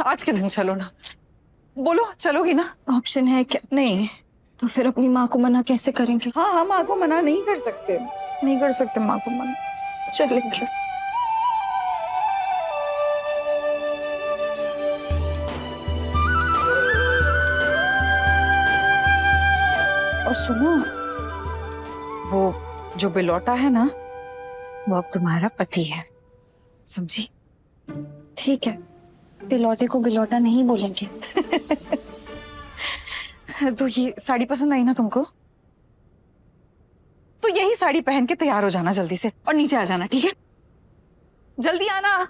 आज के दिन चलो ना, बोलो चलोगी ना? ऑप्शन है क्या? नहीं। तो फिर अपनी माँ को मना कैसे करेंगे? हाँ हाँ, माँ को मना नहीं कर सकते, नहीं कर सकते माँ को मना। चलेंगे। और सुनो, वो जो बिलौटा है ना, वो अब तुम्हारा पति है, समझी? ठीक है, बिलौटे को बिलौटा नहीं बोलेंगे। तो ये साड़ी पसंद आई ना तुमको? तो यही साड़ी पहन के तैयार हो जाना जल्दी से और नीचे आ जाना, ठीक है? जल्दी आना।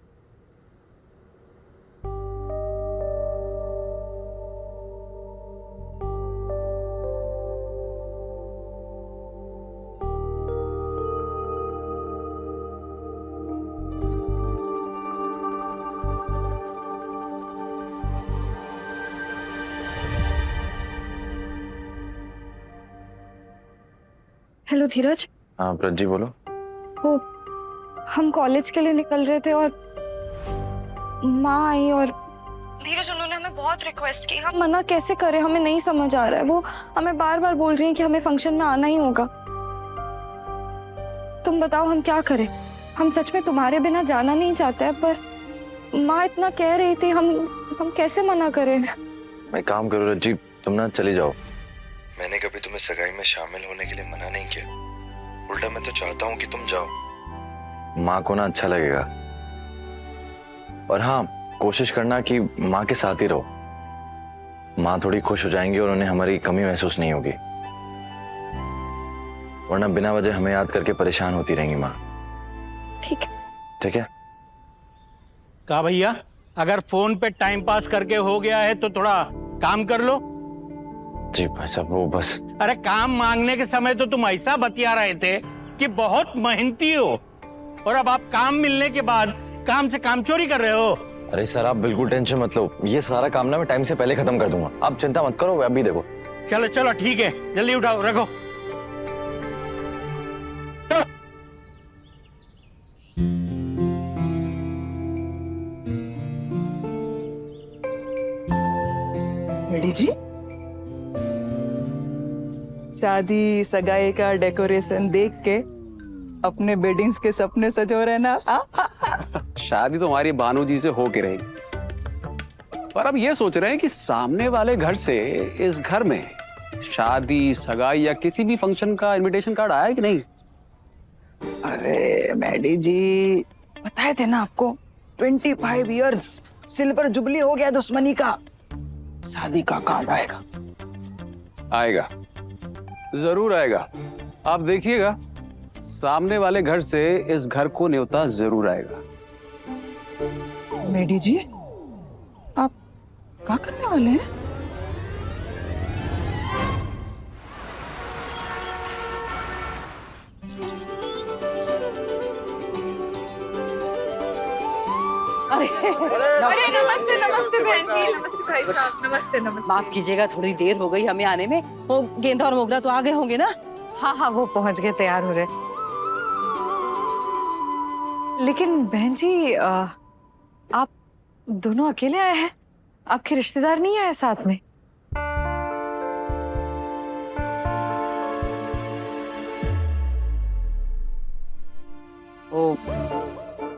हेलो धीरज। हाँ ब्रज जी बोलो। वो हम कॉलेज के लिए निकल रहे थे और माँ आई और धीरज उन्होंने हमें बहुत रिक्वेस्ट की। हम मना कैसे करें, हमें नहीं समझ आ रहा है। वो हमें बार बार बोल रही हैं कि हमें फंक्शन में आना ही होगा। तुम बताओ हम क्या करें? हम सच में तुम्हारे बिना जाना नहीं चाहते हैं, पर माँ इतना कह रही थी, हम कैसे मना करें? मैं काम करो ब्रज जी, तुम ना चली जाओ। मैंने कभी तुम्हें सगाई में शामिल होने के लिए मना नहीं किया, उल्टा मैं तो चाहता हूँ कि तुम जाओ। माँ को ना अच्छा लगेगा। और हाँ, कोशिश करना कि माँ के साथ ही रहो। माँ थोड़ी खुश हो जाएंगी और उन्हें हमारी कमी महसूस नहीं होगी, वरना बिना वजह हमें याद करके परेशान होती रहेंगी माँ। ठीक है। ठीक है। कहा भैया, अगर फोन पे टाइम पास करके हो गया है तो थोड़ा काम कर लो। जी भाई साहब, वो बस। अरे काम मांगने के समय तो तुम ऐसा बतिया रहे थे कि बहुत मेहनती हो, और अब आप काम मिलने के बाद काम से काम चोरी कर रहे हो। अरे सर, आप बिल्कुल टेंशन मत लो, ये सारा काम ना मैं टाइम से पहले खत्म कर दूंगा, आप चिंता मत करो। अभी देखो। चलो चलो ठीक है, जल्दी उठाओ, रखो। रेडी जी? शादी सगाई का डेकोरेशन देख के अपने वेडिंग्स के सपने सजो रहे ना। शादी तो हमारी भानु जी से हो के रहेगी, पर अब ये सोच रहे हैं कि सामने वाले घर से इस घर में शादी सगाई या किसी भी फंक्शन का इनविटेशन कार्ड आया कि नहीं? अरे मैडी जी, बताए थे ना आपको, 25 इयर्स सिल्वर जुबली हो गया दुश्मनी का, शादी का कार्ड आएगा। आएगा, जरूर आएगा। आप देखिएगा, सामने वाले घर से इस घर को न्योता जरूर आएगा। मैडी जी, आप क्या करने वाले हैं? अरे नमस्ते नमस्ते बहन जी, नमस्ते भाई साहब, नमस्ते नमस्ते। माफ कीजिएगा, थोड़ी देर हो गई हमें आने में। वो गेंदा और मोगरा तो आ गए होंगे ना? हाँ हाँ, वो पहुंच गए, तैयार हो रहे। लेकिन बहन जी, आप दोनों अकेले आए हैं? आपके रिश्तेदार नहीं आए साथ में? ओ,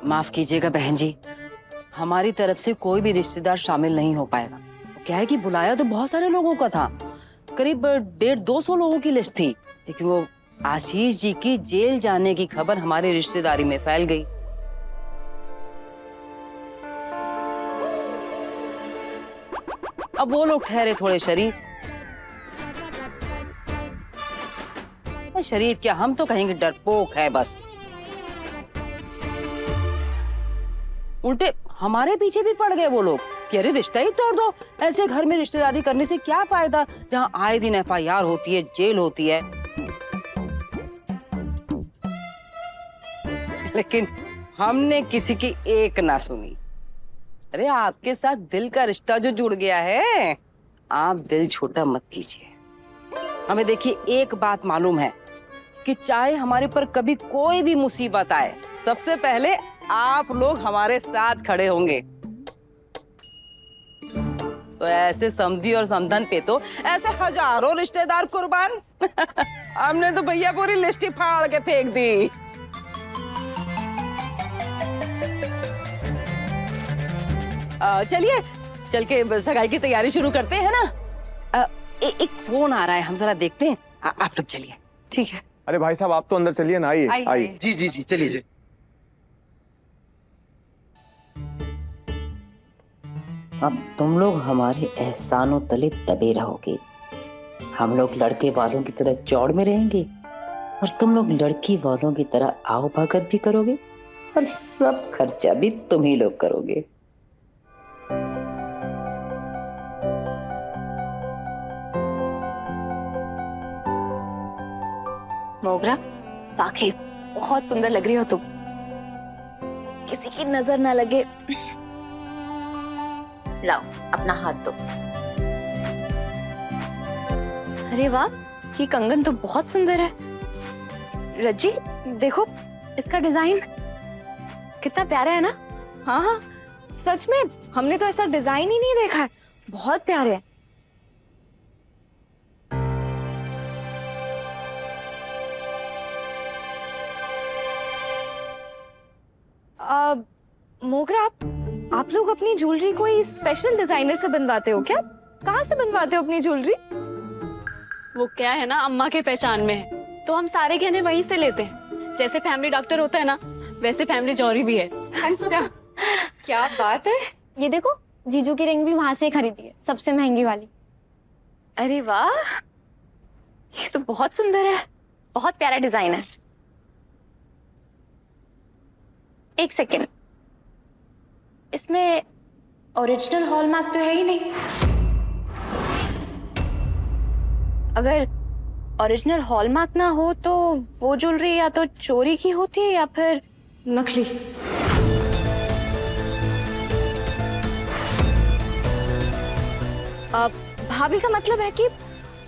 माफ कीजिएगा बहन जी, हमारी तरफ से कोई भी रिश्तेदार शामिल नहीं हो पाएगा। क्या है कि बुलाया तो बहुत सारे लोगों का था, करीब 150-200 लोगों की लिस्ट थी, लेकिन वो आशीष जी की जेल जाने की खबर हमारी रिश्तेदारी में फैल गई। अब वो लोग ठहरे थोड़े शरीफ। शरीफ क्या, हम तो कहेंगे डरपोक है बस। उल्टे हमारे पीछे भी पड़ गए वो लोग कि अरे रिश्ता ही तोड़ दो, ऐसे घर में रिश्तेदारी करने से क्या फायदा, जहां आए दिन FIR होती है, जेल होती है। लेकिन हमने किसी की एक ना सुनी। अरे आपके साथ दिल का रिश्ता जो जुड़ गया है, आप दिल छोटा मत कीजिए। हमें देखिए, एक बात मालूम है कि चाहे हमारे पर कभी कोई भी मुसीबत आए, सबसे पहले आप लोग हमारे साथ खड़े होंगे। तो ऐसे समधी और समधन पे तो ऐसे हजारों रिश्तेदार कुर्बान। हमने तो भैया पूरी लिस्ट ही फाड़ के फेंक दी। चलिए चल के सगाई की तैयारी शुरू करते हैं ना। एक फोन आ रहा है, हम जरा देखते हैं। आप लोग चलिए। ठीक है। अरे भाई साहब आप तो अंदर चलिए ना, आइए आइए। आइए। जी जी जी चलिए जी। अब तुम लोग हमारे एहसानों तले दबे रहोगे। हम लोग लड़के वालों की तरह चौड़ में रहेंगे और तुम लोग लड़की वालों की तरह आओ भगत भी करोगे और सब खर्चा भी तुम ही लोग करोगे। मोगरा, वाकई बहुत सुंदर लग रही हो तुम। किसी की नजर ना लगे। लाओ अपना हाथ दो। अरे वाह, ये कंगन तो बहुत सुंदर है। रज्जी देखो इसका डिजाइन कितना प्यारा है ना। हाँ हाँ सच में, हमने तो ऐसा डिजाइन ही नहीं देखा है। बहुत प्यारे है। मोगरा, आप लोग अपनी ज्वेलरी कोई स्पेशल डिजाइनर से बनवाते हो क्या? कहाँ से बनवाते हो अपनी ज्वेलरी? वो क्या है ना, अम्मा के पहचान में है तो हम सारे गहने वहीं से लेते हैं। जैसे फैमिली डॉक्टर होता है ना, वैसे फैमिली ज्वेलरी भी है। अच्छा, क्या बात है। ये देखो, जीजू की रिंग भी वहां से खरीदी है, सबसे महंगी वाली। अरे वाह, ये तो बहुत सुंदर है, बहुत प्यारा डिजाइन है। एक सेकेंड, इसमें ओरिजिनल हॉलमार्क तो है ही नहीं। अगर ओरिजिनल हॉलमार्क ना हो तो वो ज्वेलरी या तो चोरी की होती है या फिर नकली। भाभी का मतलब है कि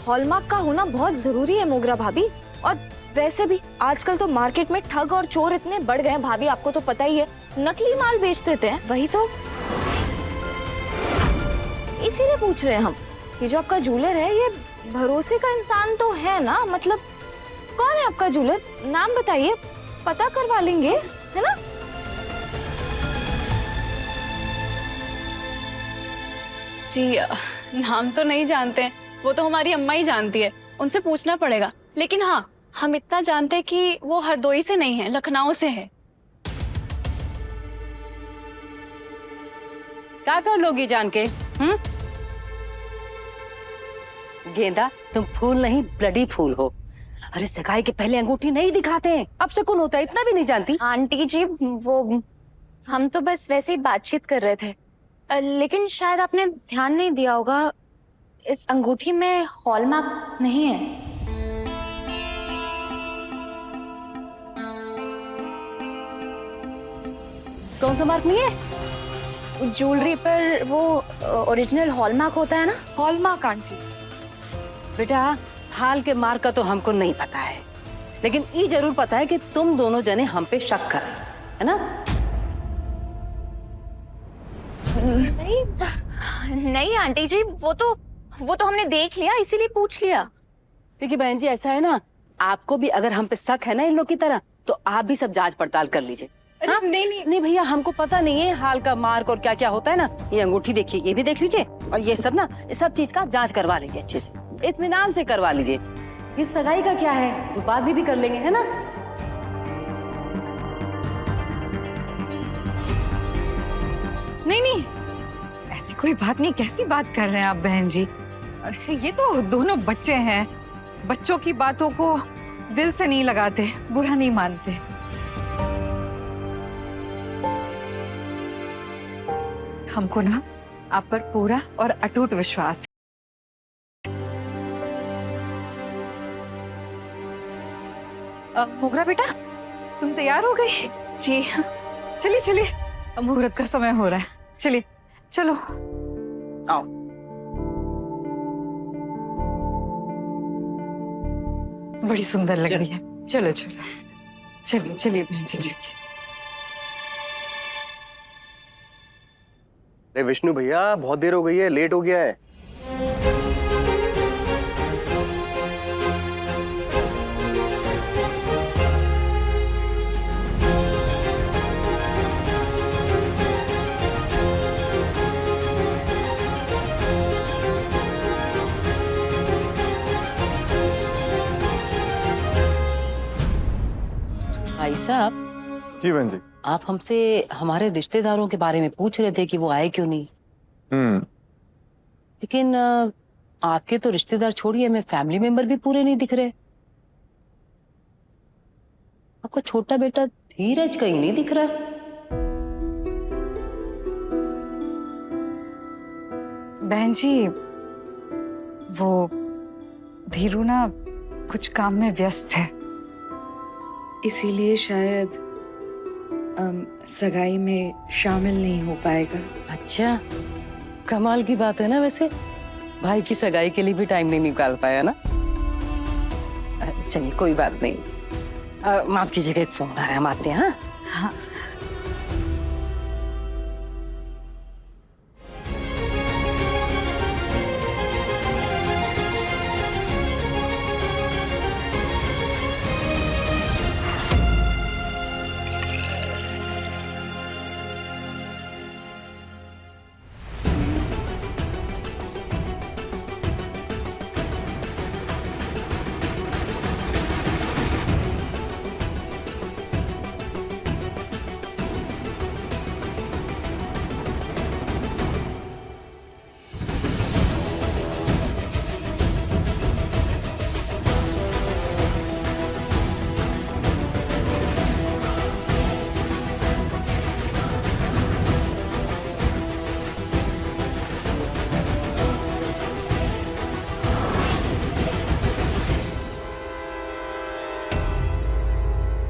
हॉलमार्क का होना बहुत जरूरी है मोगरा भाभी। और वैसे भी आजकल तो मार्केट में ठग और चोर इतने बढ़ गए हैं भाभी, आपको तो पता ही है। नकली माल बेच देते हैं। वही तो, इसीलिए पूछ रहे हैं हम, ये जो आपका जूलर है ये भरोसे का इंसान तो है ना? मतलब कौन है आपका जूलर? नाम बताइए, पता करवा लेंगे, है ना? जी नाम तो नहीं जानते हैं, वो तो हमारी अम्मा ही जानती है, उनसे पूछना पड़ेगा। लेकिन हाँ, हम इतना जानते हैं कि वो हरदोई से नहीं है, लखनऊ से है। क्या कर लोगी जान के? गेंदा, तुम फूल नहीं ब्लडी फूल हो। अरे सगाई के पहले अंगूठी नहीं दिखाते हैं, अब शकुन होता है, इतना भी नहीं जानती? आंटी जी, वो हम तो बस वैसे ही बातचीत कर रहे थे। लेकिन शायद आपने ध्यान नहीं दिया होगा, इस अंगूठी में हॉलमार्क नहीं है। कौन सा मार्क नहीं है? ज्वेलरी पर वो ओरिजिनल हॉलमार्क होता है ना। Hallmark aunty. बेटा, हाल के मार्क का तो हमको नहीं पता है, लेकिन ये जरूर पता है कि तुम दोनों जने हम पे शक कर रहे है ना? नहीं आंटी जी, वो तो हमने देख लिया, इसीलिए पूछ लिया। देखिए बहन जी, ऐसा है ना, आपको भी अगर हम पे शक है ना इन लोग की तरह, तो आप भी सब जांच पड़ताल कर लीजिए। हाँ? नहीं भैया, हमको पता नहीं है हाल का मार्क और क्या क्या होता है ना। ये अंगूठी देखिए, ये भी देख लीजिए, और ये सब ना, ये सब चीज का जांच करवा लीजिए, अच्छे से इत्मीनान से करवा लीजिए। ये सगाई का क्या है, तो बाद में भी कर लेंगे, है ना? नहीं, ऐसी कोई बात नहीं। कैसी बात कर रहे हैं आप बहन जी? ये तो दोनों बच्चे हैं, बच्चों की बातों को दिल से नहीं लगाते, बुरा नहीं मानते। हमको ना आप पर पूरा और अटूट विश्वास है। मोगरा बेटा, तुम तैयार हो गई? जी चलिए चलिए, मुहूर्त का समय हो रहा है, चलिए चलो आओ। बड़ी सुंदर लग रही है। चलो चलो, चलिए चलिए बहन जी, चलिए। अरे विष्णु भैया, बहुत देर हो गई है, लेट हो गया है। भाई साहब, जी बहन जी। आप हमसे हमारे रिश्तेदारों के बारे में पूछ रहे थे कि वो आए क्यों नहीं। लेकिन आपके तो रिश्तेदार छोड़िए, हमें फैमिली मेंबर भी पूरे नहीं दिख रहे। आपका छोटा बेटा धीरज कहीं नहीं दिख रहा। बहन जी, वो धीरू ना कुछ काम में व्यस्त है, इसीलिए शायद सगाई में शामिल नहीं हो पाएगा। अच्छा, कमाल की बात है ना। वैसे भाई की सगाई के लिए भी टाइम नहीं निकाल पाया ना। चलिए कोई बात नहीं, माफ कीजिएगा, एक फोन आ रहा है, हम आते हैं। हाँ,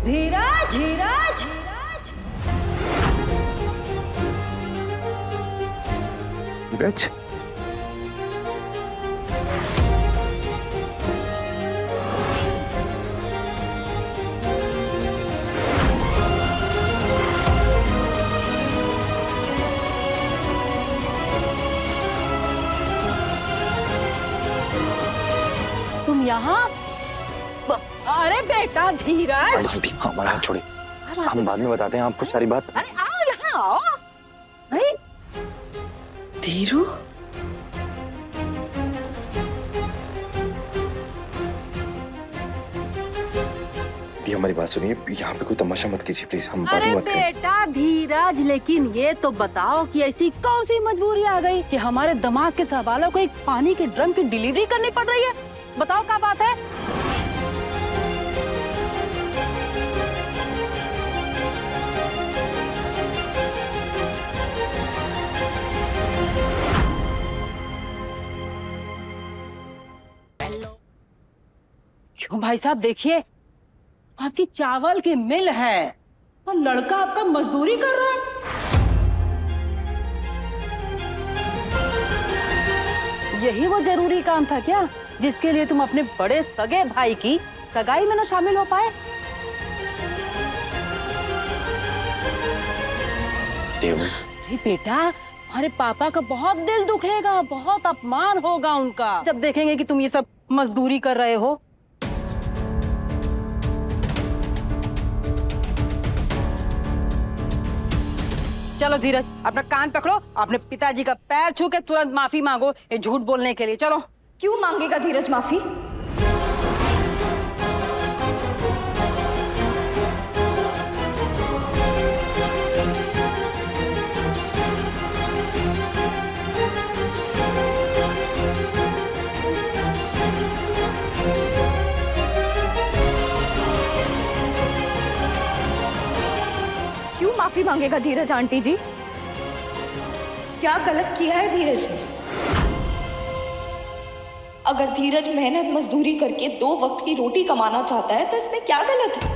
धीरज धीरज धीरज, तुम यहाँ? अरे बेटा धीरज, हमारा हाथ छोड़े, हम बाद में बताते हैं आपको सारी बात। अरे आओ यहाँ आओ। अरे धीरू, हमारी बात सुनिए, यहाँ पे कोई तमाशा मत कीजिए प्लीज, हम बाद अरे में बात करें। बेटा धीरज, लेकिन ये तो बताओ कि ऐसी कौन सी मजबूरी आ गई कि हमारे दामाद के सहवालों को एक पानी के ड्रम की डिलीवरी करनी पड़ रही है? बताओ क्या बात है? क्यों भाई साहब, देखिए आपकी चावल की मिल है और लड़का आपका मजदूरी कर रहा है। यही वो जरूरी काम था क्या जिसके लिए तुम अपने बड़े सगे भाई की सगाई में न शामिल हो पाए? अरे बेटा, हमारे पापा का बहुत दिल दुखेगा, बहुत अपमान होगा उनका जब देखेंगे कि तुम ये सब मजदूरी कर रहे हो। चलो धीरज, अपना कान पकड़ो, अपने पिताजी का पैर छू के तुरंत माफी मांगो ये झूठ बोलने के लिए। चलो। क्यों मांगेगा धीरज माफी? क्यों माफी मांगेगा धीरज आंटी जी? क्या गलत किया है धीरज ने? अगर धीरज मेहनत मजदूरी करके 2 वक्त की रोटी कमाना चाहता है तो इसमें क्या गलत है?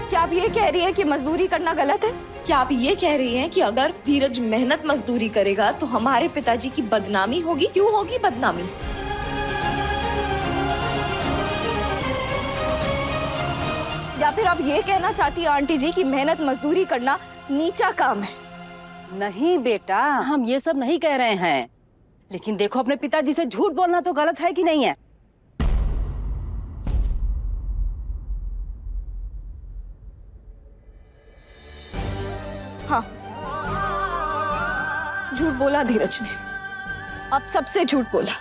क्या आप ये कह रही है कि मजदूरी करना गलत है? क्या आप ये कह रही हैं कि अगर धीरज मेहनत मजदूरी करेगा तो हमारे पिताजी की बदनामी होगी? क्यों होगी बदनामी? या फिर आप ये कहना चाहती है आंटी जी कि मेहनत मजदूरी करना नीचा काम है? नहीं बेटा, हम ये सब नहीं कह रहे हैं, लेकिन देखो अपने पिताजी से झूठ बोलना तो गलत है कि नहीं है? हाँ, झूठ बोला धीरज ने, अब सबसे झूठ बोला,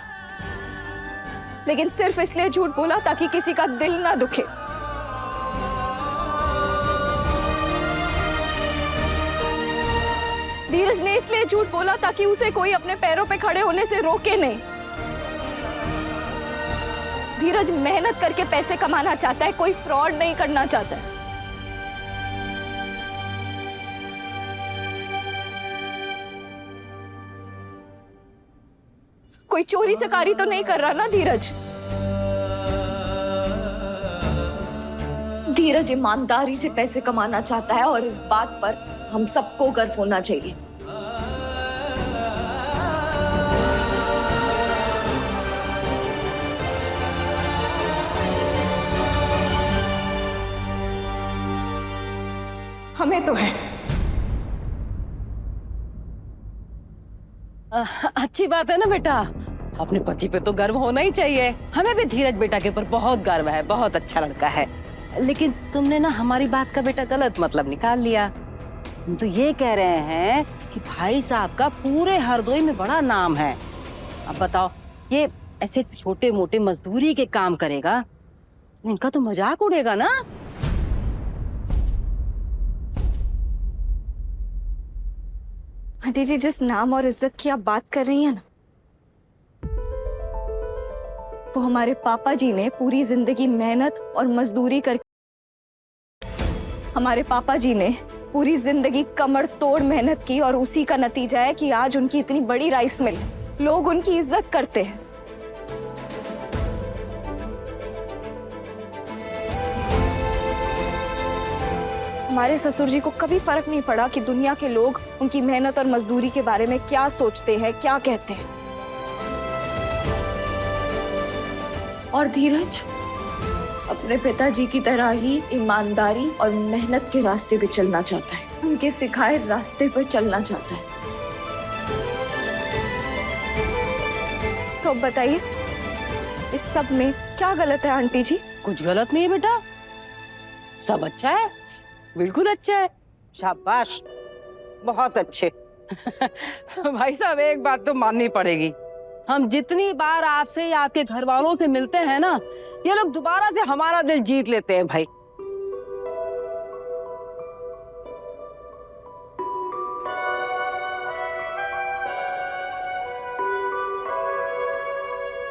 लेकिन सिर्फ इसलिए झूठ बोला ताकि किसी का दिल ना दुखे। धीरज ने इसलिए झूठ बोला ताकि उसे कोई अपने पैरों पे खड़े होने से रोके नहीं। धीरज मेहनत करके पैसे कमाना चाहता है, कोई फ्रॉड नहीं करना चाहता है। कोई चोरी चकारी तो नहीं कर रहा ना धीरज? धीरज ईमानदारी से पैसे कमाना चाहता है और इस बात पर हम सबको गर्व होना चाहिए। हमें तो है। अच्छी बात है ना बेटा, अपने पति पे तो गर्व होना ही चाहिए। हमें भी धीरज बेटा के ऊपर बहुत गर्व है, बहुत अच्छा लड़का है। लेकिन तुमने ना हमारी बात का बेटा गलत मतलब निकाल लिया। हम तो ये कह रहे हैं कि भाई साहब का पूरे हरदोई में बड़ा नाम है। अब बताओ, ये ऐसे छोटे मोटे मजदूरी के काम करेगा, इनका तो मजाक उड़ेगा ना। आंटी जी, जिस नाम और इज्जत की आप बात कर रही हैं ना, वो हमारे पापा जी ने पूरी जिंदगी मेहनत और मजदूरी करके, हमारे पापा जी ने पूरी जिंदगी कमर तोड़ मेहनत की और उसी का नतीजा है कि आज उनकी इतनी बड़ी राइस मिल, लोग उनकी इज्जत करते हैं। हमारे ससुर जी को कभी फर्क नहीं पड़ा कि दुनिया के लोग उनकी मेहनत और मजदूरी के बारे में क्या सोचते हैं, क्या कहते हैं। और धीरज अपने पिताजी की तरह ही ईमानदारी और मेहनत के रास्ते पे चलना चाहता है, उनके सिखाए रास्ते पर चलना चाहता है। तो अब बताइए, इस सब में क्या गलत है आंटी जी? कुछ गलत नहीं है बेटा, सब अच्छा है, बिल्कुल अच्छा है। शाबाश, बहुत अच्छे। भाई साहब, एक बात तो माननी पड़ेगी, हम जितनी बार आपसे या आपके घर वालों से मिलते हैं ना, ये लोग दोबारा से हमारा दिल जीत लेते हैं भाई।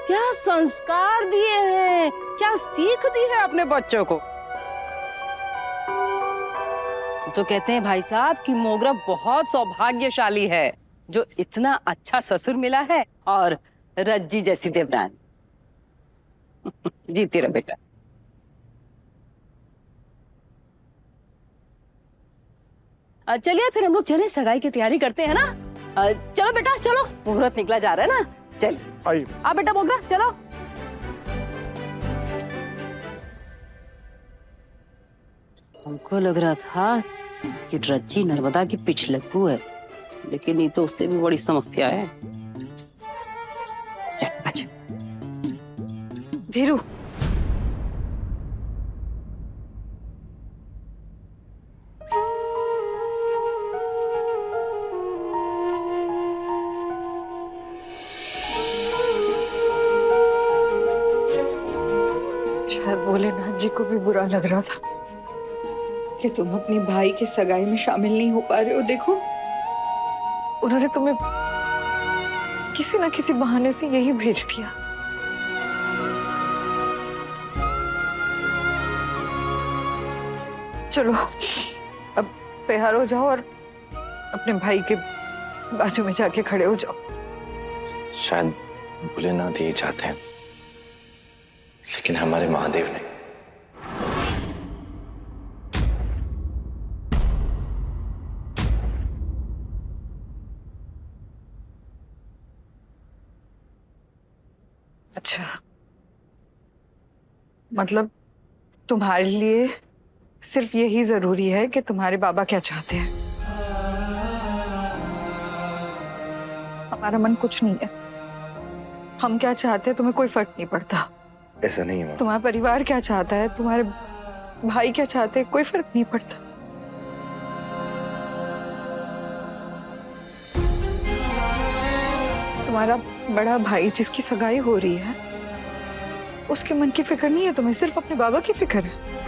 क्या संस्कार दिए हैं, क्या सीख दी है अपने बच्चों को। तो कहते हैं भाई साहब कि मोगरा बहुत सौभाग्यशाली है जो इतना अच्छा ससुर मिला है और रज्जी जैसी देवरानी। जीती रहे बेटा। चलिए फिर हम लोग चले, सगाई की तैयारी करते हैं ना। चलो बेटा चलो, मुहूर्त निकला जा रहा है ना। चलिए आइए। आ बेटा मोगरा, चलो। हमको लग रहा था कि रज्जी नर्मदा की पिछलग्गू है, लेकिन ये तो उससे भी बड़ी समस्या है। चल अच्छा। धीरू, शायद भोलेनाथ जी को भी बुरा लग रहा था कि तुम अपनी भाई के सगाई में शामिल नहीं हो पा रहे हो। देखो, उन्होंने तुम्हें किसी ना किसी बहाने से यही भेज दिया। चलो अब तैयार हो जाओ और अपने भाई के बाजू में जाके खड़े हो जाओ। शायद भोलेनाथ यही चाहते हैं, लेकिन हमारे महादेव ने। अच्छा, मतलब तुम्हारे लिए सिर्फ यही जरूरी है कि तुम्हारे बाबा क्या चाहते हैं। हमारा मन कुछ नहीं है। हम क्या चाहते हैं तुम्हें कोई फर्क नहीं पड़ता। ऐसा नहीं है माँ। तुम्हारा परिवार क्या चाहता है, तुम्हारे भाई क्या चाहते हैं, कोई फर्क नहीं पड़ता। तुम्हारा बड़ा भाई जिसकी सगाई हो रही है, उसके मन की फिक्र नहीं है तुम्हें, सिर्फ अपने बाबा की फिक्र है।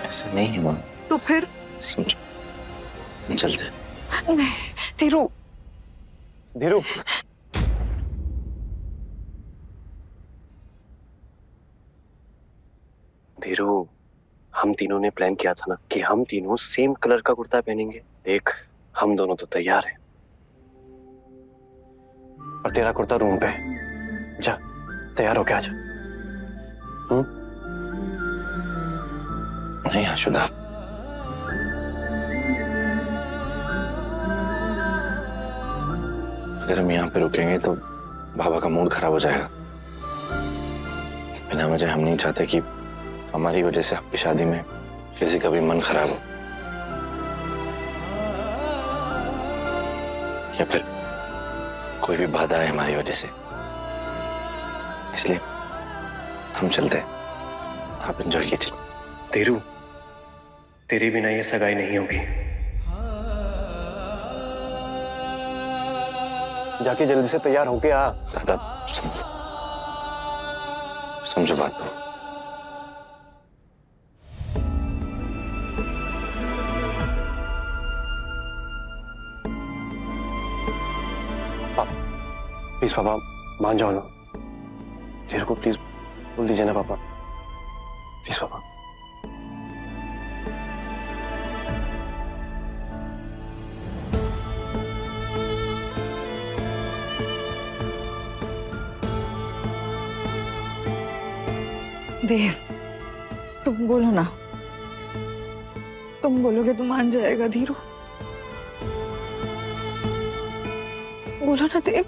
ऐसा नहीं है माँ। तो फिर समझो, हम चलते। नहीं धीरू, धीरू, धीरू, हम तीनों ने प्लान किया था ना कि हम तीनों सेम कलर का कुर्ता पहनेंगे। देख, हम दोनों तो तैयार हैं। और तेरा कुर्ता रूम पे है। जा, तैयार होके आजा। नहीं आशुदा, अगर हम यहाँ पे रुकेंगे तो बाबा का मूड खराब हो जाएगा। बिना वजह हम नहीं चाहते कि हमारी वजह से आपकी शादी में किसी का भी मन खराब हो, या फिर कोई भी बाधा है हमारी वजह से। इसलिए हम चलते हैं, आप एंजॉय कीजिए। धीरू, तेरे बिना ये सगाई नहीं होगी। जाके जल्दी से तैयार होके आ। दादा समझो बात को। प्लीज पापा, मान जाओ ना। धीरू को प्लीज बोल दीजिए ना पापा। प्लीज पापा। देव, तुम बोलो ना। तुम बोलोगे तो मान जाएगा धीरू। बोलो ना देव।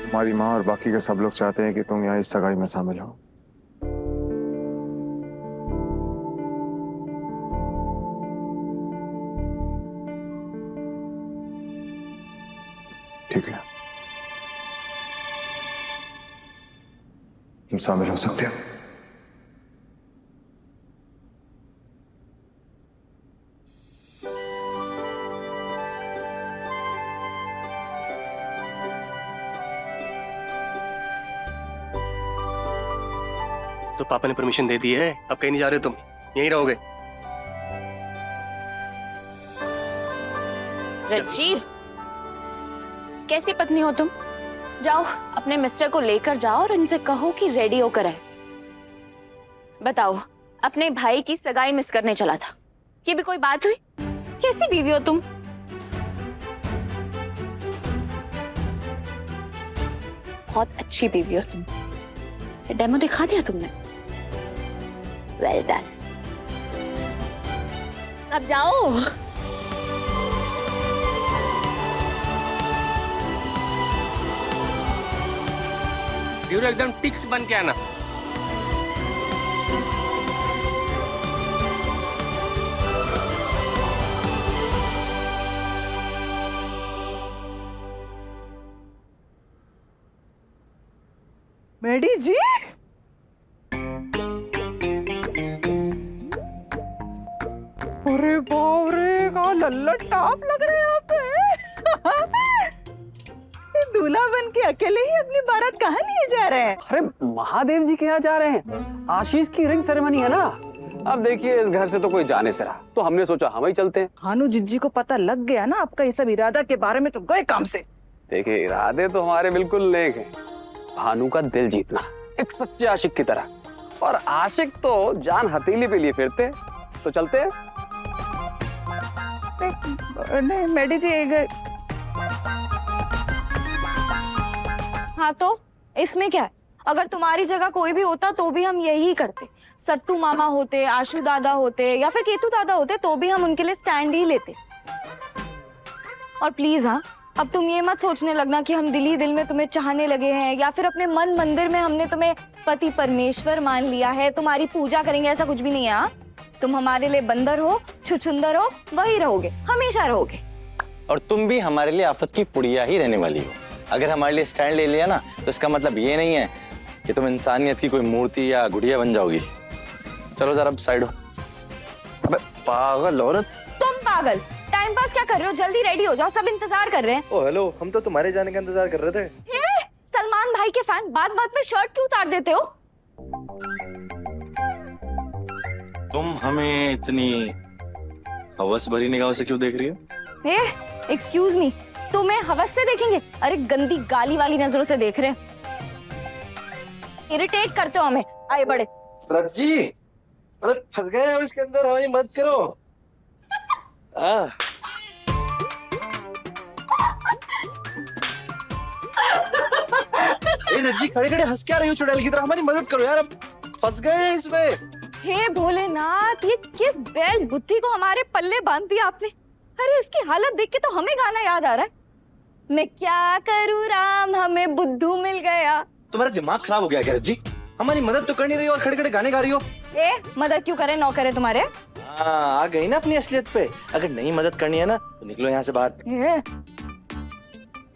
हमारी माँ और बाकी के सब लोग चाहते हैं कि तुम यहाँ इस सगाई में शामिल हो। ठीक है, तुम शामिल हो सकते हो। तो पापा ने परमिशन दे दी है, अब कहीं नहीं जा रहे तुम, यहीं रहोगे। रजीव, कैसी पत्नी हो तुम? जाओ अपने मिस्टर को लेकर जाओ और इनसे कहो कि रेडी होकर आए। बताओ, अपने भाई की सगाई मिस करने चला था, ये भी कोई बात हुई? कैसी बीवी हो तुम? बहुत अच्छी बीवी हो तुम। ये डेमो दिखा दिया तुमने। Well done. अब जाओ। धीरू एकदम टिक्स बन के आना। मेडी जी, अरे बाप रे, का लल्ला टाप लग रहे हैं आप पे। दूल्हा बन के अकेले ही अपनी बारात कहाँ लिए जा रहे हैं? अरे महादेव जी के यहाँ जा रहे हैं, आशीष की रिंग सेरेमनी है ना। अब देखिए, इस घर से तो कोई जाने से रहा, तो हमने सोचा हम ही चलते हैं। भानु जिज्जी को पता लग गया ना आपका ये सब इरादा के बारे में, तो गए काम से। देखिए, इरादे तो हमारे बिल्कुल नेक हैं। भानु का दिल जीतना, एक सच्चे आशिक की तरह। और आशिक तो जान हथेली पे लिए फिरते। तो चलते हैं। नहीं मेडी जी, हाँ तो इसमें क्या है? अगर तुम्हारी जगह कोई भी होता तो भी हम यही करते। सत्तू मामा होते, आशु दादा होते या फिर केतु दादा होते तो भी हम उनके लिए स्टैंड ही लेते। और प्लीज हाँ, अब तुम ये मत सोचने लगना कि हम दिल ही दिल में तुम्हें चाहने लगे हैं या फिर अपने मन मंदिर में हमने तुम्हें पति परमेश्वर मान लिया है, तुम्हारी पूजा करेंगे, ऐसा कुछ भी नहीं है। हाँ, तुम हमारे लिए बंदर हो, छुछुंदर हो, वही रहोगे, हमेशा रहोगे। और तुम भी हमारे लिए आफत की पुड़िया ही रहने वाली हो। अगर हमारे लिए स्टैंड ले लिया ना तो इसका मतलब ये नहीं है कि तुम इंसानियत की कोई मूर्ति या गुड़िया बन जाओगी। चलो जरा साइड हो। अबे पागल औरत। तुम पागल, टाइम पास क्या कर रहे हो? जल्दी रेडी हो जाओ, सब इंतजार कर रहे हैं। ओ हेलो, हम तो तुम्हारे जाने का इंतजार कर रहे थे। सलमान भाई के फैन, बात बात में शर्ट क्यों उतार देते हो? तुम हमें इतनी हवस भरी निगाहों से क्यों देख रही हो? एक्सक्यूज मी, तुम्हें हवस से देखेंगे? अरे गंदी गाली वाली नजरों से देख रहे हैं। इरिटेट करते हो हमें। आए बड़े। रज्जी, अरे फंस गए हम इसके अंदर, हमारी मदद करो। रज्जी खड़े खड़े हंस क्या रही हो चुड़ैल की तरह? हमारी मदद करो यार, अब फंस गए हैं इसमें। हे भोलेनाथ, ये किस बैल बुद्धि को हमारे पल्ले बांध दिया आपने? अरे इसकी हालत देख के तो हमें गाना याद आ रहा है। मैं क्या करूँ राम, हमें बुद्धू मिल गया। तुम्हारा दिमाग खराब हो गया क्या रज्जी? हमारी मदद तो करनी रही हो और खड़े खड़े गाने गा रही हो। मदद क्यों करे, नौ करे तुम्हारे। आ गई ना अपनी असलियत पे। अगर नहीं मदद करनी है ना तो निकलो यहाँ से बाहर।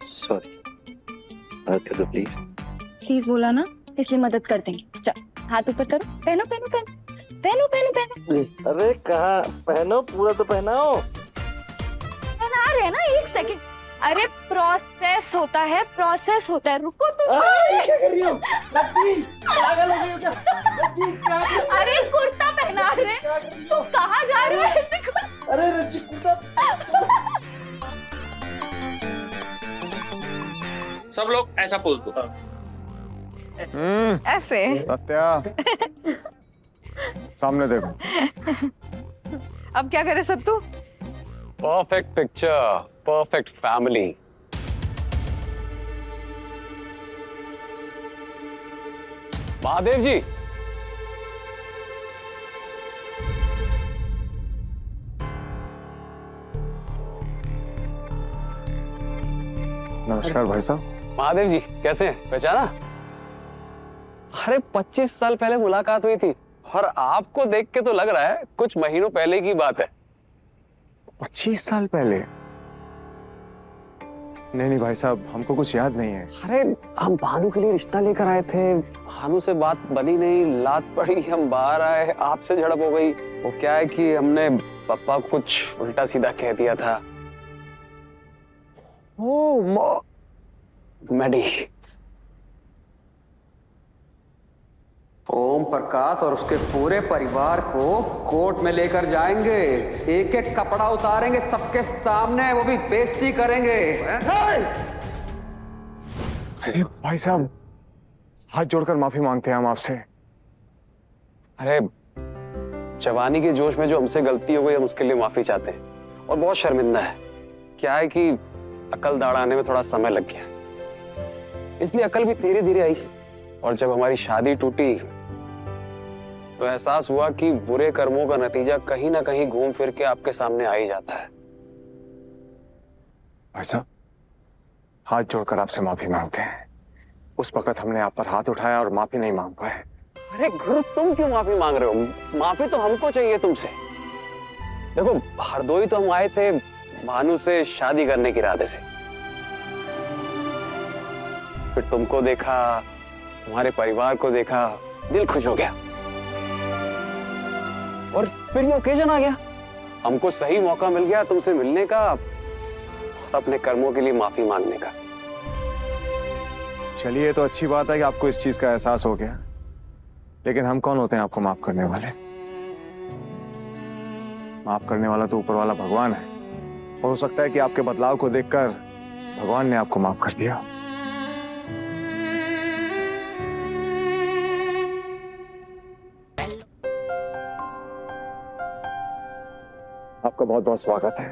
सॉरी, मदद कर दो प्लीज। प्लीज बोला ना, इसलिए मदद कर देंगे। चल हाथ ऊपर करो, पहनो पहनो पहनो पहनो पहनो पहनो। अरे कहाँ पहनो, पूरा तो पहनाओ। पहना रहे हैं ना, एक सेकंड। अरे प्रोसेस होता है, प्रोसेस होता है, रुको तो। क्या कर रही हो रज्जी? पागल हो गई हो क्या? रज्जी क्या कर रही हो? अरे कुर्ता पहना रहे, तू कहाँ जा रही है? अरे रज्जी कुर्ता। सब लोग ऐसा पोज दो। ऐसे सत्या सामने देखो। अब क्या करे Sattu? Perfect picture, perfect family. Mahadev ji, नमस्कार भाई साहब। महादेव जी कैसे हैं? पहचाना? अरे 25 साल पहले मुलाकात हुई थी और आपको देख के तो लग रहा है कुछ महीनों पहले की बात है। 25 साल पहले? नहीं भाई साहब, हमको कुछ याद नहीं है। अरे हम भानु के लिए रिश्ता लेकर आए थे, भानु से बात बनी नहीं, लात पड़ी, हम बाहर आए, आपसे झड़प हो गई। वो क्या है कि हमने पापा को कुछ उल्टा सीधा कह दिया था। मैडी, ओम प्रकाश और उसके पूरे परिवार को कोर्ट में लेकर जाएंगे, एक एक कपड़ा उतारेंगे सबके सामने, वो भी बेइज्जती करेंगे। अरे भाई साहब, हाथ जोड़कर माफी मांगते हैं हम आपसे। अरे जवानी के जोश में जो हमसे गलती हो गई, हम उसके लिए माफी चाहते हैं और बहुत शर्मिंदा है। क्या है कि अकल दाढ़ आने में थोड़ा समय लग गया, इसलिए अकल भी धीरे धीरे आई। और जब हमारी शादी टूटी तो एहसास हुआ कि बुरे कर्मों का नतीजा कहीं ना कहीं घूम फिर के आपके सामने आ ही जाता है। भाई साहब, हाथ जोड़कर आपसे माफी मांगते हैं। उस वक्त हमने आप पर हाथ उठाया और माफी नहीं मांग पाए। अरे गुरु, तुम क्यों माफी मांग रहे हो? माफी तो हमको चाहिए तुमसे। देखो, हरदोई तो हम आए थे भानु से शादी करने के इरादे से, फिर तुमको देखा, तुम्हारे परिवार को देखा, दिल खुश हो गया और फिर ये ओकेजन आ गया। हमको सही मौका मिल गया तुमसे मिलने का और अपने कर्मों के लिए माफी मांगने का। चलिए, तो अच्छी बात है कि आपको इस चीज का एहसास हो गया, लेकिन हम कौन होते हैं आपको माफ करने वाले? माफ करने वाला तो ऊपर वाला भगवान है। और हो सकता है कि आपके बदलाव को देखकर भगवान ने आपको माफ कर दिया। आपका बहुत बहुत स्वागत है।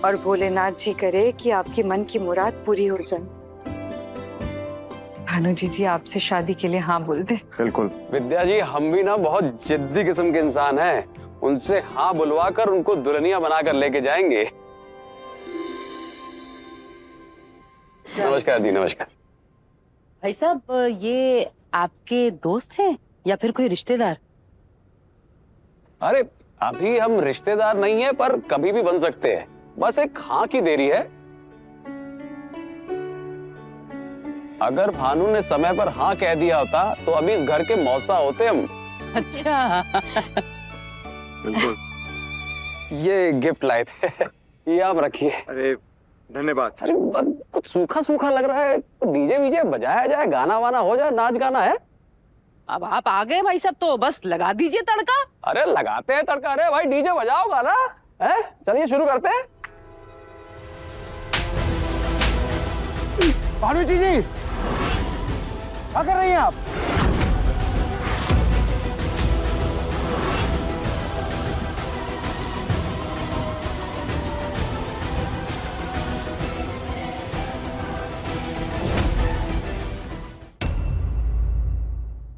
और भोलेनाथ जी करे कि आपकी मन की मुराद पूरी हो जाए। भानु जी आपसे शादी के लिए हाँ बोल दे। बिल्कुल। विद्या जी, हम भी ना बहुत जिद्दी किस्म के इंसान हैं। उनसे हाँ बुलवा कर उनको दुल्हनिया बनाकर लेके जाएंगे। नमस्कार जी, नमस्कार। भाई साहब, ये आपके दोस्त हैं या फिर कोई रिश्तेदार? अरे अभी हम रिश्तेदार नहीं है, पर कभी भी बन सकते हैं। बस एक हाँ की देरी है। अगर भानु ने समय पर हाँ कह दिया होता तो अभी इस घर के मौसा होते हम। अच्छा। बिल्कुल। ये गिफ्ट लाए थे, ये आप रखिए। अरे धन्यवाद। अरे कुछ सूखा सूखा लग रहा है, डीजे वीजे बजाया जाए, गाना वाना हो जाए, नाच गाना है। अब आप आ गए भाई साहब, तो बस लगा दीजिए तड़का। अरे लगाते हैं तड़का। अरे भाई डीजे बजाओ, गाना है। चलिए शुरू करते हैं। भानु जी क्या कर रही हैं आप?